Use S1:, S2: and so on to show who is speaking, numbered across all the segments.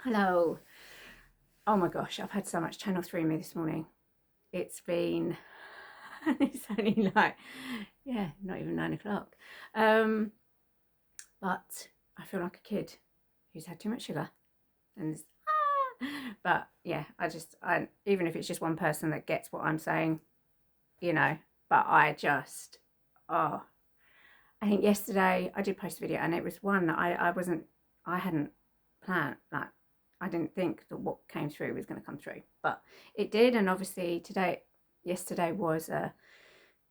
S1: Hello. Oh my gosh, I've had so much Channel 3 in me this morning. It's been, it's only like, yeah, not even 9 o'clock. But I feel like a kid who's had too much sugar. And but yeah, I even if it's just one person that gets what I'm saying, but oh, I think yesterday I did post a video and it was one that I hadn't planned, like I didn't think that what came through was going to come through, but it did. And obviously yesterday was a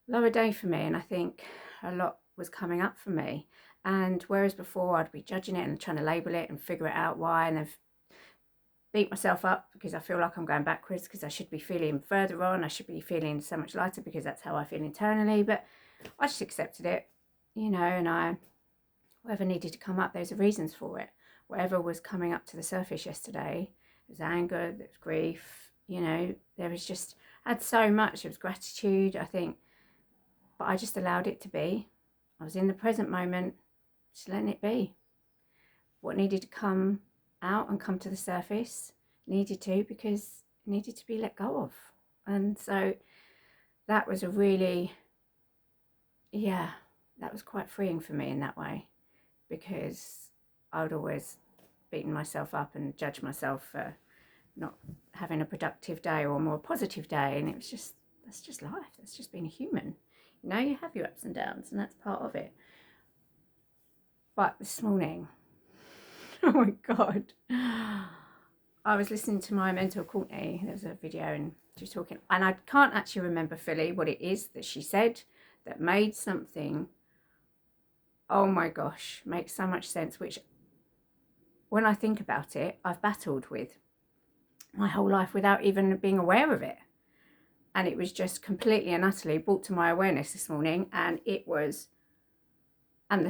S1: lower day for me, and I think a lot was coming up for me. And whereas before I'd be judging it and trying to label it and figure it out why, and then beat myself up because I feel like I'm going backwards, because I should be feeling further on, I should be feeling so much lighter because that's how I feel internally. But I just accepted it, and whatever needed to come up, there's reasons for it. Whatever was coming up to the surface yesterday, there was anger, there was grief, there was just, I had so much. There was gratitude, I think, but I just allowed it to be. I was in the present moment, just letting it be. What needed to come out and come to the surface needed to, because it needed to be let go of. And so that was that was quite freeing for me in that way, because I would always beaten myself up and judge myself for not having a productive day or a more positive day. And it was just, that's just life. That's just being a human. You have your ups and downs, and that's part of it. But this morning, oh my God, I was listening to my mentor, Courtney. There was a video and she was talking, and I can't actually remember fully what it is that she said that made something, oh my gosh, makes so much sense, which when I think about it, I've battled with my whole life without even being aware of it. And it was just completely and utterly brought to my awareness this morning, and the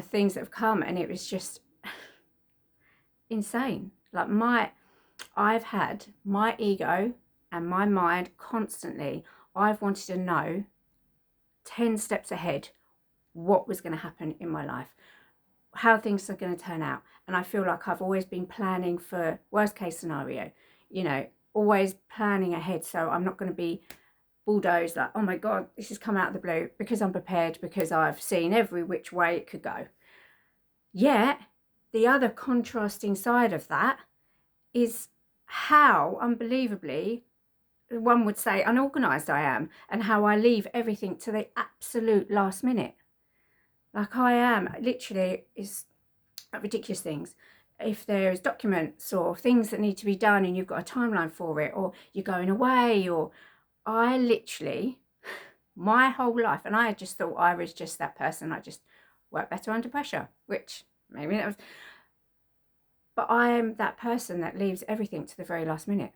S1: things that have come, and it was just insane. Like I've had my ego and my mind constantly, I've wanted to know 10 steps ahead what was going to happen in my life, how things are going to turn out. And I feel like I've always been planning for worst case scenario, always planning ahead. So I'm not going to be bulldozed like, oh my God, this has come out of the blue, because I'm prepared, because I've seen every which way it could go. Yet the other contrasting side of that is how unbelievably, one would say, unorganized I am, and how I leave everything to the absolute last minute. Like I am, literally, is ridiculous things. If there's documents or things that need to be done and you've got a timeline for it, or you're going away, or I literally, my whole life, and I just thought I was just that person, I just work better under pressure, which maybe that was, but I am that person that leaves everything to the very last minute.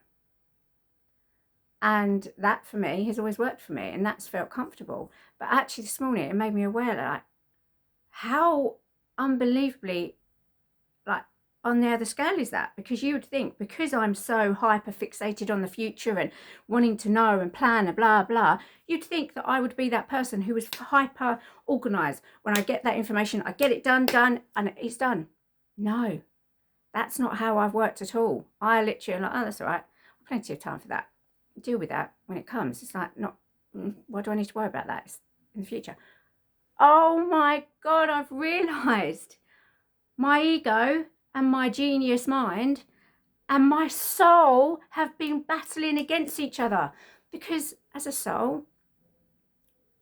S1: And that for me has always worked for me, and that's felt comfortable. But actually this morning it made me aware that how unbelievably on the other scale is that, because you would think, because I'm so hyper fixated on the future and wanting to know and plan and blah blah, you'd think that I would be that person who was hyper organized. When I get that information, I get it done, and it's done. No, that's not how I've worked at all. I literally am like, oh, that's all right, plenty of time for that, deal with that when it comes. It's like, not, why do I need to worry about that? It's in the future. Oh my God, I've realized my ego and my genius mind and my soul have been battling against each other, because as a soul,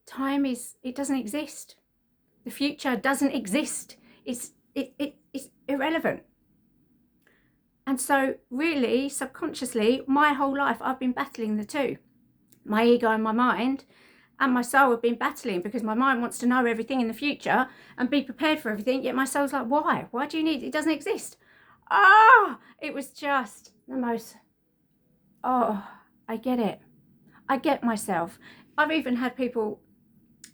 S1: it doesn't exist. The future doesn't exist. It's irrelevant. And so really, subconsciously, my whole life, I've been battling the two. My ego and my mind and my soul have been battling, because my mind wants to know everything in the future and be prepared for everything, yet my soul's like, why? Why do you need it? It doesn't exist. It was just the most, I get it. I get myself. I've even had people,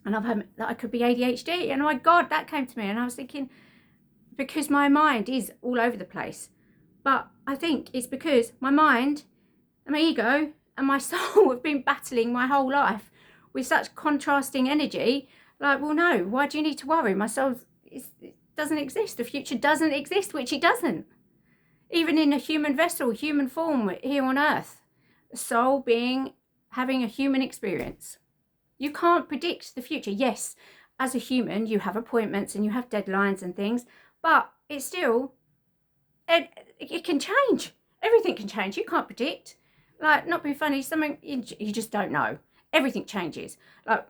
S1: and I've had that I could be ADHD, and oh my God, that came to me, and I was thinking, because my mind is all over the place. But I think it's because my mind and my ego and my soul have been battling my whole life with such contrasting energy. Like, well, no, why do you need to worry? My soul it doesn't exist. The future doesn't exist, which it doesn't. even in a human vessel, human form here on earth. The soul being, having a human experience. You can't predict the future. Yes, as a human, you have appointments and you have deadlines and things, but it's still, it can change. Everything can change. You can't predict. Like, not being funny, something you just don't know. Everything changes. Like,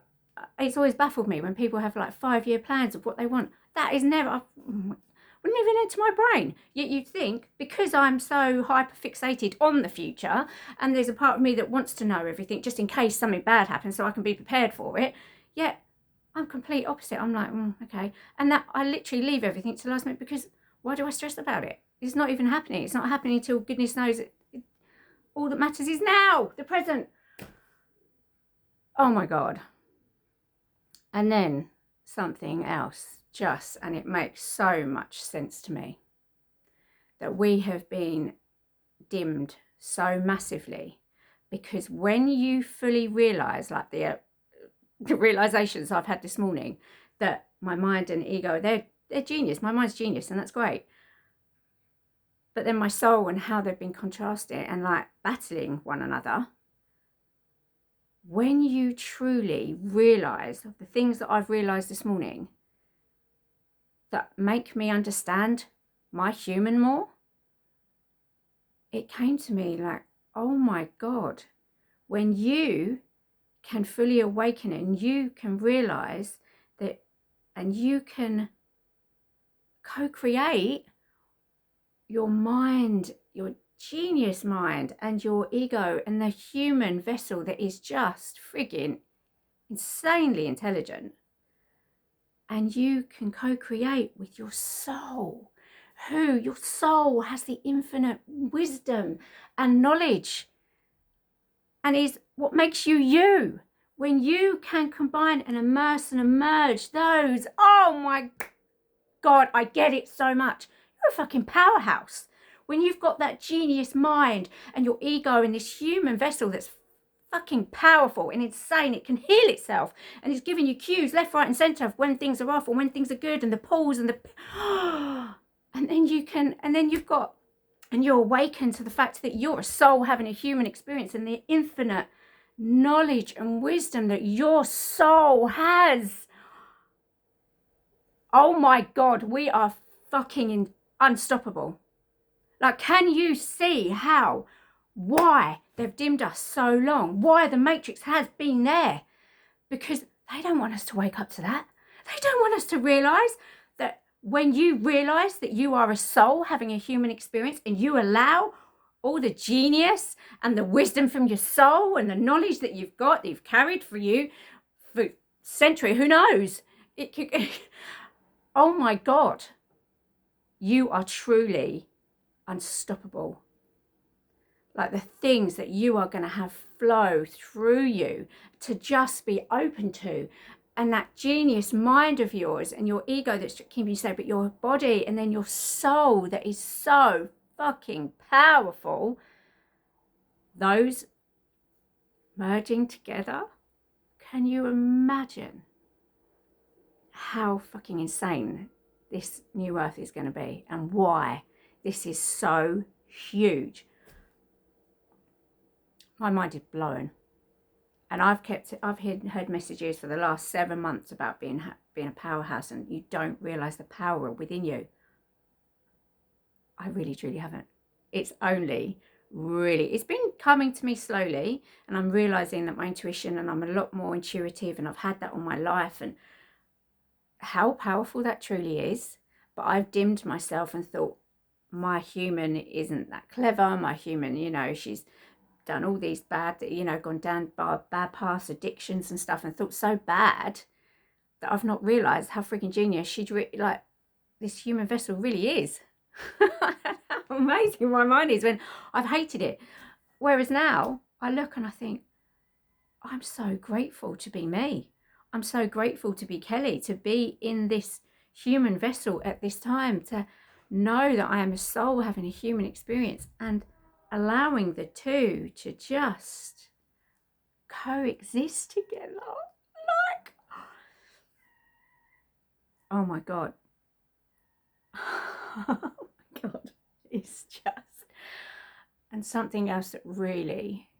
S1: it's always baffled me when people have like 5-year plans of what they want. That is never, wouldn't even enter my brain. Yet you'd think, because I'm so hyper fixated on the future, and there's a part of me that wants to know everything just in case something bad happens so I can be prepared for it, yet I'm complete opposite. I'm like, okay. And that I literally leave everything to the last minute, because why do I stress about it? It's not even happening. It's not happening until goodness knows all that matters is now, the present. Oh my God. And then something else and it makes so much sense to me, that we have been dimmed so massively, because when you fully realize, like the realizations I've had this morning, that my mind and ego, they're genius. My mind's genius, and that's great. But then my soul and how they've been contrasting and like battling one another. When you truly realize the things that I've realized this morning that make me understand my human more, it came to me like, oh my God, when you can fully awaken and you can realize that, and you can co-create your mind, your genius mind, and your ego, and the human vessel that is just frigging insanely intelligent, and you can co-create with your soul, your soul has the infinite wisdom and knowledge, and is what makes you you. When you can combine and immerse and emerge those, oh my God, I get it so much. You're a fucking powerhouse. When you've got that genius mind and your ego in this human vessel that's fucking powerful and insane, it can heal itself, and it's giving you cues left, right and centre of when things are off or when things are good, and the pulls and the and then you can, and then you've got, and you're awakened to the fact that you're a soul having a human experience, and the infinite knowledge and wisdom that your soul has. Oh my God, we are fucking unstoppable. Like, can you see why they've dimmed us so long? Why the Matrix has been there? Because they don't want us to wake up to that. They don't want us to realise that when you realise that you are a soul having a human experience, and you allow all the genius and the wisdom from your soul and the knowledge that you've got, that you've carried for you for centuries, who knows? Oh my God, you are truly unstoppable. Like, the things that you are going to have flow through you to just be open to, and that genius mind of yours and your ego that's keeping you safe, but your body and then your soul that is so fucking powerful, those merging together. Can you imagine how fucking insane this new earth is going to be, and why this is so huge? My mind is blown, and I've heard messages for the last 7 months about being a powerhouse, and you don't realize the power within you. I really truly haven't. It's been coming to me slowly, and I'm realizing that my intuition, and I'm a lot more intuitive, and I've had that all my life, and how powerful that truly is. But I've dimmed myself and thought my human isn't that clever. My human, she's done all these bad, gone down bad paths, addictions and stuff, and thought so bad that I've not realised how freaking genius like this human vessel really is. How amazing my mind is when I've hated it. Whereas now I look and I think, I'm so grateful to be me. I'm so grateful to be Kelly, to be in this human vessel at this time, to know that I am a soul having a human experience, and allowing the two to just coexist together. Like, oh my God. Oh my God. It's just, and something else that really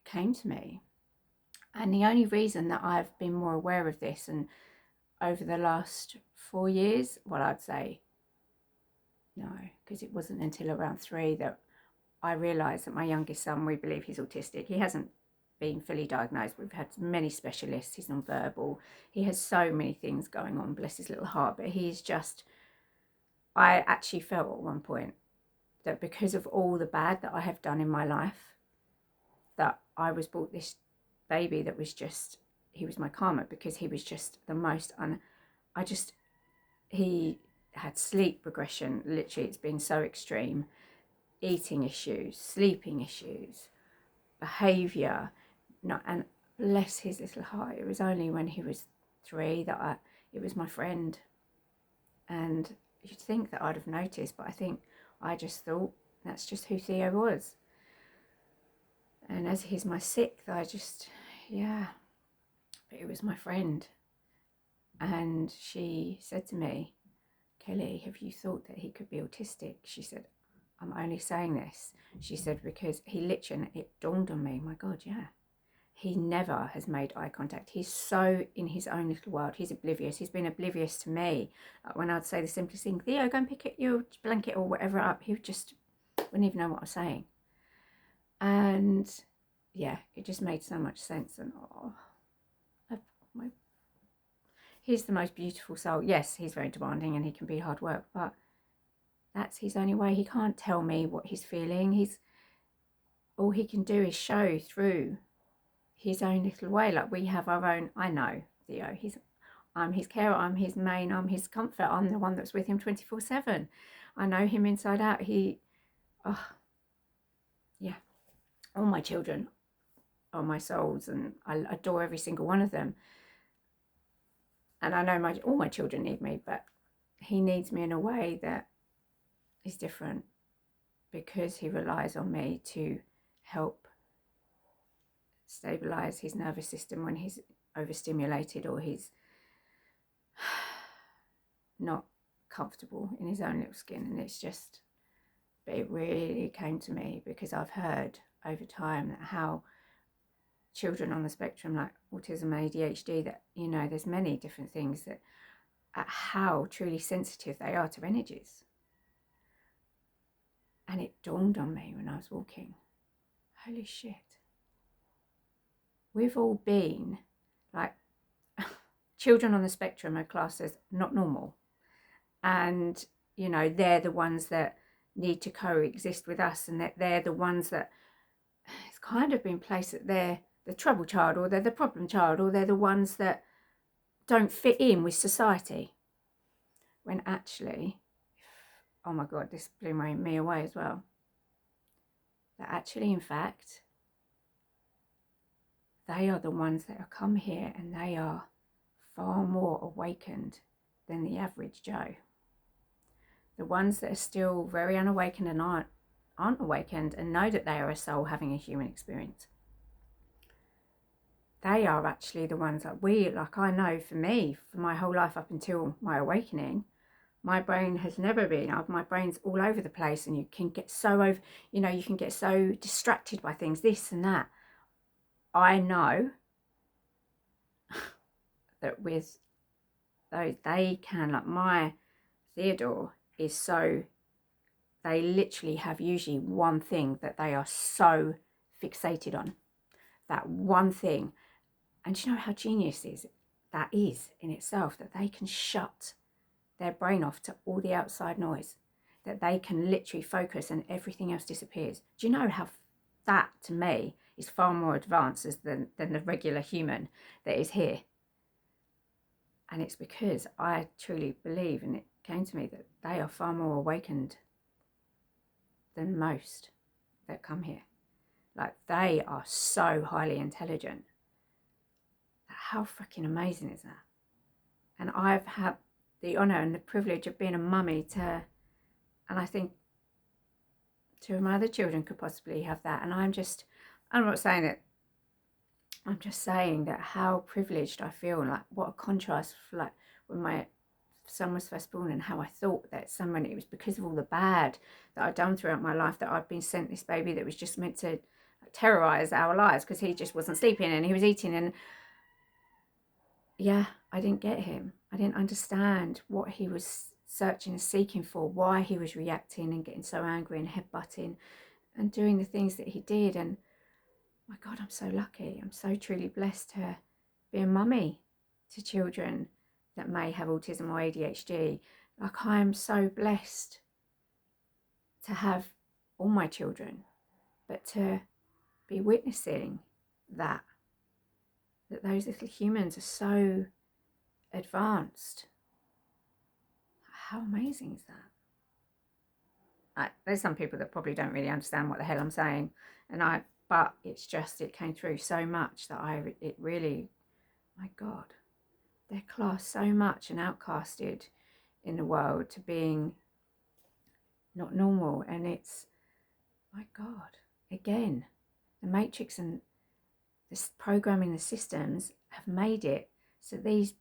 S1: came to me, and the only reason that I've been more aware of this, and over the last 4 years, well, I'd say no, because it wasn't until around 3 that I realised that my youngest son, we believe he's autistic. He hasn't been fully diagnosed. We've had many specialists. He's non-verbal. He has so many things going on, bless his little heart. But he's just, I actually felt at one point that because of all the bad that I have done in my life, that I was brought this baby that was just, he was my karma, because he was just the most, he had sleep regression. Literally, it's been so extreme. Eating issues, sleeping issues, behaviour, and bless his little heart, it was only when he was 3 that it was my friend, and you'd think that I'd have noticed, but I think I just thought that's just who Theo was. And as he's my 6th, but it was my friend. And she said to me, Kelly, have you thought that he could be autistic? She said, I'm only saying this, she said, because he literally, it dawned on me, my God, yeah. He never has made eye contact. He's so in his own little world. He's oblivious. He's been oblivious to me. When I'd say the simplest thing, Theo, go and pick your blanket or whatever up, he just wouldn't even know what I was saying. And yeah, it just made so much sense. And he's the most beautiful soul. Yes, he's very demanding and he can be hard work, but that's his only way. He can't tell me what he's feeling. All he can do is show through his own little way. Like we have our own, I know Theo, I'm his carer, I'm his main, I'm his comfort, I'm the one that's with him 24/7. I know him inside out. All my children are my souls, and I adore every single one of them. And I know all my children need me, but he needs me in a way that is different, because he relies on me to help stabilize his nervous system when he's overstimulated or he's not comfortable in his own little skin. And it's just, but it really came to me because I've heard over time that how children on the spectrum, like autism and ADHD, that, you know, there's many different things, that at how truly sensitive they are to energies. And it dawned on me when I was walking, holy shit, we've all been like, children on the spectrum are classed as not normal, and you know, they're the ones that need to coexist with us, and that they're the ones that it's kind of been placed that they're the trouble child, or they're the problem child, or they're the ones that don't fit in with society, when actually, oh my God, this blew me away as well, that actually, in fact, they are the ones that have come here and they are far more awakened than the average Joe. The ones that are still very unawakened and aren't awakened and know that they are a soul having a human experience, they are actually the ones that I know for me, for my whole life up until my awakening, my brain has never been, my brain's all over the place, and you can get so you can get so distracted by things, this and that. I know that with those, they can, like my Theodore is so, they literally have usually one thing that they are so fixated on, that one thing. And do you know how genius that is in itself, that they can shut their brain off to all the outside noise, that they can literally focus and everything else disappears. Do you know how that, to me, is far more advanced than the regular human that is here? And it's because I truly believe, and it came to me, that they are far more awakened than most that come here. Like, they are so highly intelligent. How freaking amazing is that? And I've had the honour and the privilege of being a mummy to, and I think 2 of my other children could possibly have that. And I'm not saying it, I'm just saying that how privileged I feel, like what a contrast, like when my son was first born, and how I thought that someone, it was because of all the bad that I'd done throughout my life, that I'd been sent this baby that was just meant to terrorize our lives, because he just wasn't sleeping and he was eating. And yeah, I didn't get him. I didn't understand what he was searching and seeking for, why he was reacting and getting so angry and headbutting and doing the things that he did. And my God, I'm so lucky. I'm so truly blessed to be a mummy to children that may have autism or ADHD. Like, I am so blessed to have all my children, but to be witnessing that those little humans are so advanced. How amazing is that? There's some people that probably don't really understand what the hell I'm saying, but it's just, it came through so much that it really, my God, they're classed so much and outcasted in the world to being not normal. And it's, my God, again, the Matrix and this programming, the systems have made it so these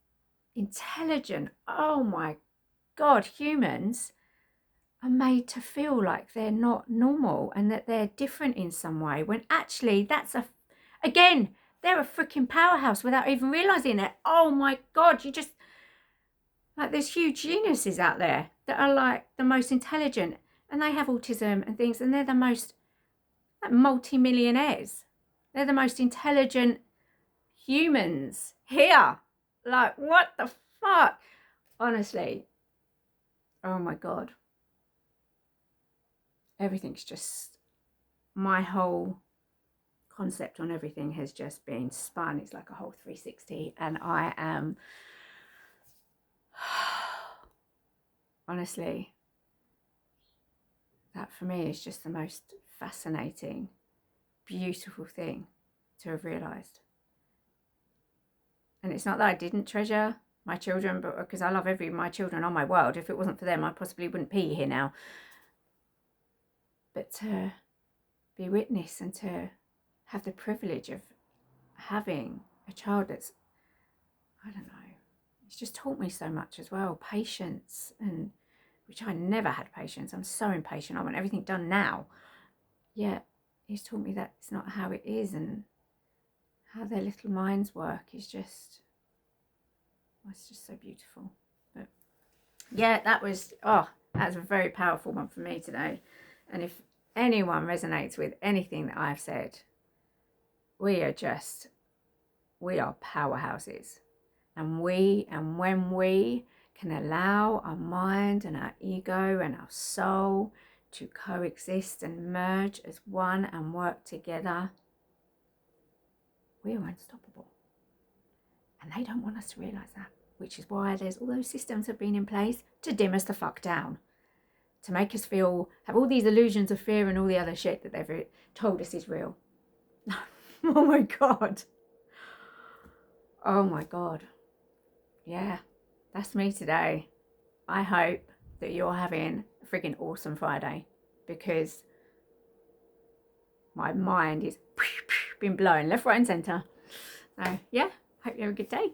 S1: intelligent, oh my God, humans are made to feel like they're not normal and that they're different in some way, when actually again, they're a freaking powerhouse without even realizing it. Oh my God, you just, like, there's huge geniuses out there that are like the most intelligent, and they have autism and things, and they're the most, like, multi-millionaires. They're the most intelligent humans here. Like, what the fuck? Honestly, oh my God. Everything's just, my whole concept on everything has just been spun. It's like a whole 360, and I am honestly, that for me is just the most fascinating, beautiful thing to have realized. And it's not that I didn't treasure my children, but because I love my children are my world. If it wasn't for them, I possibly wouldn't be here now. But to be witness and to have the privilege of having a child that's, I don't know, it's just taught me so much as well. Patience, and which I never had patience. I'm so impatient. I want everything done now. Yet he's taught me that it's not how it is, and how their little minds work is just, it's just so beautiful. But yeah, that was a very powerful one for me today. And if anyone resonates with anything that I've said, we are powerhouses. And when we can allow our mind and our ego and our soul to coexist and merge as one and work together, we are unstoppable. And they don't want us to realise that, which is why there's all those systems have been in place to dim us the fuck down, to make us have all these illusions of fear and all the other shit that they've told us is real. Oh my God. Oh my God. Yeah, that's me today. I hope that you're having a freaking awesome Friday, because my mind is been blown left, right and centre. So yeah, hope you have a good day.